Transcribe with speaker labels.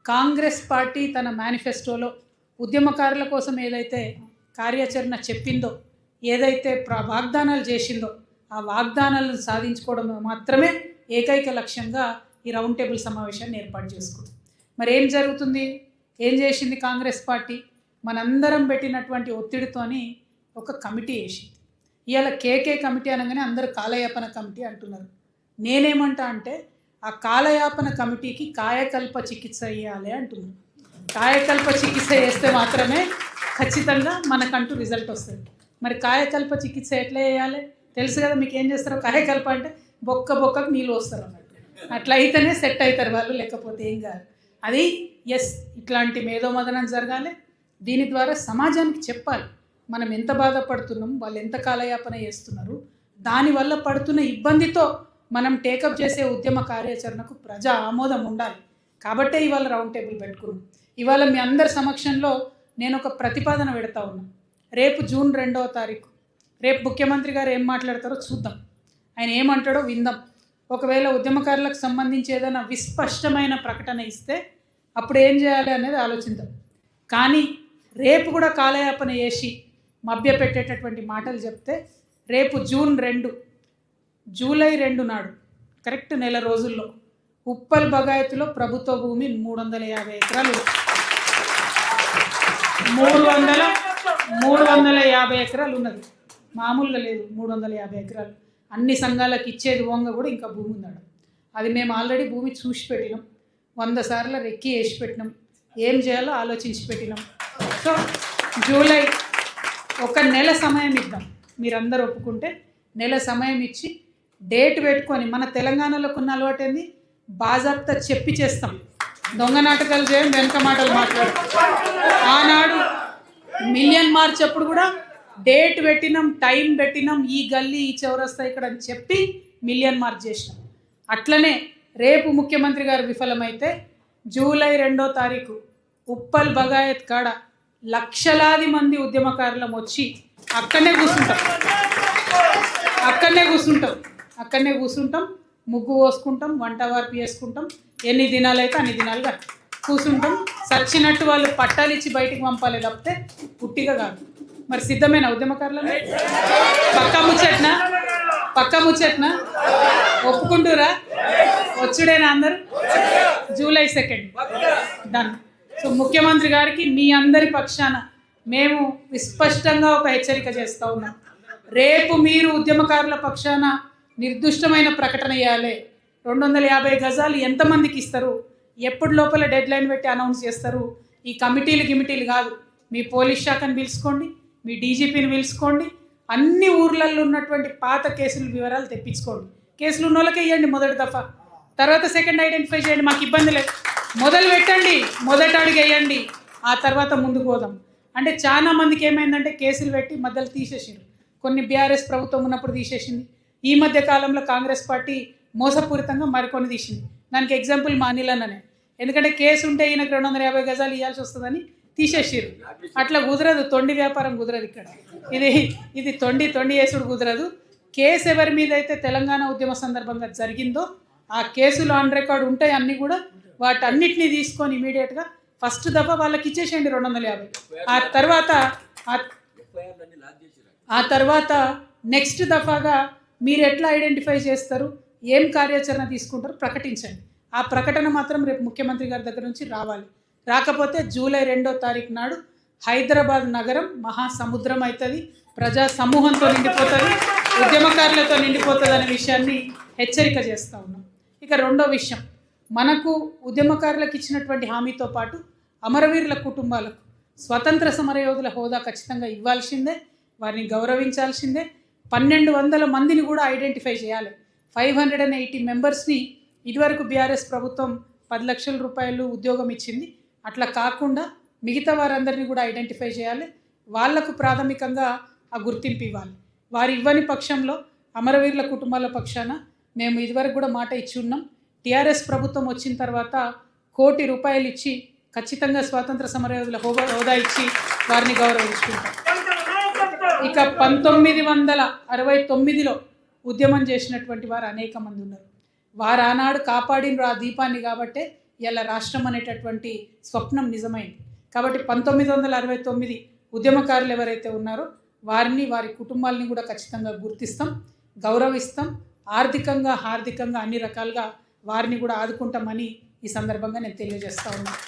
Speaker 1: Congress party తన మేనిఫెస్టోలో ఉద్యమకారుల కోసం ఏదైతే కార్యాచరణ చెప్పిందో, ఏదైతే వాగ్దానాలు చేసిందో, ఆ వాగ్దానాలను సాధించుకోవడం మాత్రమే ఏకైక లక్ష్యంగా ఈ రౌండ్ టేబుల్ సమావేశాన్ని ఏర్పాటు చేసుకుంది. మరి ఏం జరుగుతుంది? ఏం చేసింది కాంగ్రెస్ పార్టీ? మనందరం పెట్టినటువంటి ఒత్తిడితోని ఒక కమిటీ వేసింది. ఇవాళ కేకే కమిటీ అనగానే అందరూ కాలయాపన కమిటీ అంటున్నారు. నేనేమంటా అంటే ఆ కాలయాపన కమిటీకి కాయకల్ప చికిత్స ఇవ్వాలి అంటున్నాను. కాయకల్ప చికిత్స చేస్తే మాత్రమే ఖచ్చితంగా మనకంటూ రిజల్ట్ వస్తుంది. మరి కాయకల్ప చికిత్స ఎట్లా చేయాలి తెలుసు కదా మీకు. ఏం చేస్తారో కాయకల్ప అంటే బొక్కకు నీళ్ళు వస్తారు అన్నట్టు. అట్లా అయితేనే సెట్ అవుతారు వాళ్ళు, లేకపోతే ఏం కాదు. అది ఇట్లాంటి మేధోమదనం జరగాలి. దీని ద్వారా సమాజానికి చెప్పాలి మనం ఎంత బాధపడుతున్నాం, వాళ్ళు ఎంత కాలయాపన చేస్తున్నారు, దానివల్ల పడుతున్న ఇబ్బందితో మనం టేకప్ చేసే ఉద్యమ కార్యాచరణకు ప్రజా ఆమోదం ఉండాలి. కాబట్టే ఇవాళ రౌండ్ టేబుల్ పెట్టుకున్నాం. ఇవాళ మీ అందరి సమక్షంలో నేను ఒక ప్రతిపాదన పెడతా ఉన్నాను. రేపు జూన్ 2వ తారీఖు రేపు ముఖ్యమంత్రి గారు ఏం మాట్లాడతారో చూద్దాం. ఆయన ఏమంటాడో విందాం. ఒకవేళ ఉద్యమకారులకు సంబంధించి ఏదైనా విస్పష్టమైన ప్రకటన ఇస్తే అప్పుడు ఏం చేయాలి అనేది ఆలోచిద్దాం. కానీ రేపు కూడా కాలయాపన చేసి మభ్యపెట్టేటటువంటి మాటలు చెప్తే రేపు జూలై 2 నాడు కరెక్ట్ నెల రోజుల్లో ఉప్పల్ బగాయత్లో ప్రభుత్వ భూమి 350 ఎకరాలు 350 ఎకరాలు ఉన్నది. మామూలుగా లేదు, 350 ఎకరాలు. అన్ని సంఘాలకు ఇచ్చేది వంగ కూడా ఇంకా భూమి ఉన్నాడు. అది మేము ఆల్రెడీ భూమి చూసి పెట్టినాం, 100 సార్లు రెక్కి వేసి పెట్టినాం, ఏం చేయాలో ఆలోచించి పెట్టినాం. సో జూలై ఒక నెల సమయం ఇద్దాం. మీరందరూ ఒప్పుకుంటే నెల సమయం ఇచ్చి డేట్ పెట్టుకొని, మన తెలంగాణలోకి ఉన్న అలవాటు ఏంది, బాజాప్తా చెప్పి చేస్తాం. దొంగ నాటకాలు చేయం, వెనక మాటలు మాట్లాడతాం. ఆనాడు మిలియన్ మార్చ్ అప్పుడు కూడా డేట్ పెట్టినాం, టైం పెట్టినాం, ఈ గల్లీ ఈ చౌరస్తా ఇక్కడ అని చెప్పి మిలియన్ మార్చ్ చేసినాం. అట్లనే రేపు ముఖ్యమంత్రి గారు విఫలమైతే జూలై 2వ తారీఖు ఉప్పల్ బగాయత్ కాడ లక్షలాది మంది ఉద్యమకారులం వచ్చి అక్కడనే కూర్చుంటాం, ముగ్గు పోసుకుంటాం, వంట వార్పు చేసుకుంటాం, ఎన్ని దినాలైతే అన్ని దినాలుగా కూర్చుంటాం. సచ్చినట్టు వాళ్ళు పట్టాలు ఇచ్చి బయటికి పంపాలి తప్పితే పుట్టిగా కాదు. మరి సిద్ధమైన ఉద్యమకారులను పక్క ముచ్చట్నా ఒప్పుకుంటూరా? వచ్చుడేనా అందరు? July 2 done. సో ముఖ్యమంత్రి గారికి మీ అందరి పక్షాన మేము విస్పష్టంగా ఒక హెచ్చరిక చేస్తూ ఉన్నాం. రేపు మీరు ఉద్యమకారుల పక్షాన నిర్దిష్టమైన ప్రకటన ఇవ్వాలి. 250 గజాలు ఎంతమందికి ఇస్తారు, ఎప్పటి లోపల డెడ్ లైన్ పెట్టి అనౌన్స్ చేస్తారు. ఈ కమిటీలు కాదు, మీ పోలీస్ శాఖను పిలుచుకోండి, మీ డీజీపీని పిలుచుకోండి, అన్ని ఊర్లలో ఉన్నటువంటి పాత కేసుల వివరాలు తెప్పించుకోండి. కేసులు ఉన్న వాళ్ళకే ఇవ్వండి మొదటి దఫా, తర్వాత సెకండ్ ఐడెంటిఫై చేయండి, మాకు ఇబ్బంది లేదు. మొదలు పెట్టండి, మొదటి అడుగు వేయండి, ఆ తర్వాత ముందుకు పోదాం. అంటే చాలా మందికి ఏమైందంటే కేసులు పెట్టి మధ్యలో తీసేసారు. కొన్ని బీఆర్ఎస్ ప్రభుత్వం ఉన్నప్పుడు తీసేసింది. ఈ మధ్య కాలంలో కాంగ్రెస్ పార్టీ మోసపూరితంగా మరికొన్ని తీసింది. దానికి ఎగ్జాంపుల్ మా అనిలన్ననే. ఎందుకంటే కేసు ఉంటే ఈయనకు 250 గజాలు ఇవ్వాల్సి వస్తుందని తీసేసారు. అట్లా కుదరదు, తొండి వ్యాపారం కుదరదు ఇక్కడ. ఇది తొండి వేసుడు కుదరదు. కేసు ఎవరి మీద అయితే తెలంగాణ ఉద్యమ సందర్భంగా జరిగిందో ఆ కేసులు ఆన్ రికార్డు ఉంటాయి అన్నీ కూడా. వాటన్నిటిని తీసుకొని ఇమీడియట్గా ఫస్ట్ దఫా వాళ్ళకి ఇచ్చేసేయండి 250. ఆ తర్వాత నెక్స్ట్ దఫాగా మీరు ఎట్లా ఐడెంటిఫై చేస్తారు, ఏం కార్యాచరణ తీసుకుంటారు ప్రకటించండి. ఆ ప్రకటన మాత్రం రేపు ముఖ్యమంత్రి గారి దగ్గర నుంచి రావాలి. రాకపోతే జూలై 2వ తారీఖు నాడు హైదరాబాద్ నగరం మహాసముద్రం అవుతుంది, ప్రజా సమూహంతో నిండిపోతుంది, ఉద్యమకారులతో నిండిపోతుంది అనే విషయాన్ని హెచ్చరిక చేస్తూ ఉన్నాం. ఇక రెండో విషయం, మనకు ఉద్యమకారులకు ఇచ్చినటువంటి హామీతో పాటు అమరవీరుల కుటుంబాలకు స్వతంత్ర సమరయోధుల హోదా ఖచ్చితంగా ఇవ్వాల్సిందే, వారిని గౌరవించాల్సిందే. 1200 మందిని కూడా ఐడెంటిఫై చేయాలి. 580 మెంబర్స్ని ఇదివరకు బీఆర్ఎస్ ప్రభుత్వం 10 లక్షల రూపాయలు ఉద్యోగం ఇచ్చింది. అట్లా కాకుండా మిగతా వారందరినీ కూడా ఐడెంటిఫై చేయాలి. వాళ్లకు ప్రాథమికంగా ఆ గుర్తింపు ఇవ్వాలి. వారు ఇవ్వని పక్షంలో అమరవీరుల కుటుంబాల పక్షాన మేము ఇదివరకు కూడా మాట ఇచ్చి ఉన్నాం. టీఆర్ఎస్ ప్రభుత్వం వచ్చిన తర్వాత ₹1 కోటి ఇచ్చి ఖచ్చితంగా స్వాతంత్ర సమరయోధుల హోదా ఇచ్చి వారిని గౌరవించుకుంటాం. ఇక 1969లో ఉద్యమం చేసినటువంటి వారు అనేక మంది ఉన్నారు. వారు ఆనాడు కాపాడిన ఆ దీపాన్ని కాబట్టే ఇలా రాష్ట్రం అనేటటువంటి స్వప్నం నిజమైంది. కాబట్టి 1969 ఉద్యమకారులు ఎవరైతే ఉన్నారో వారిని, వారి కుటుంబాలని కూడా ఖచ్చితంగా గుర్తిస్తాం, గౌరవిస్తాం, ఆర్థికంగా హార్దికంగా అన్ని రకాలుగా వారిని కూడా ఆదుకుంటామని ఈ సందర్భంగా నేను తెలియజేస్తా ఉన్నాను.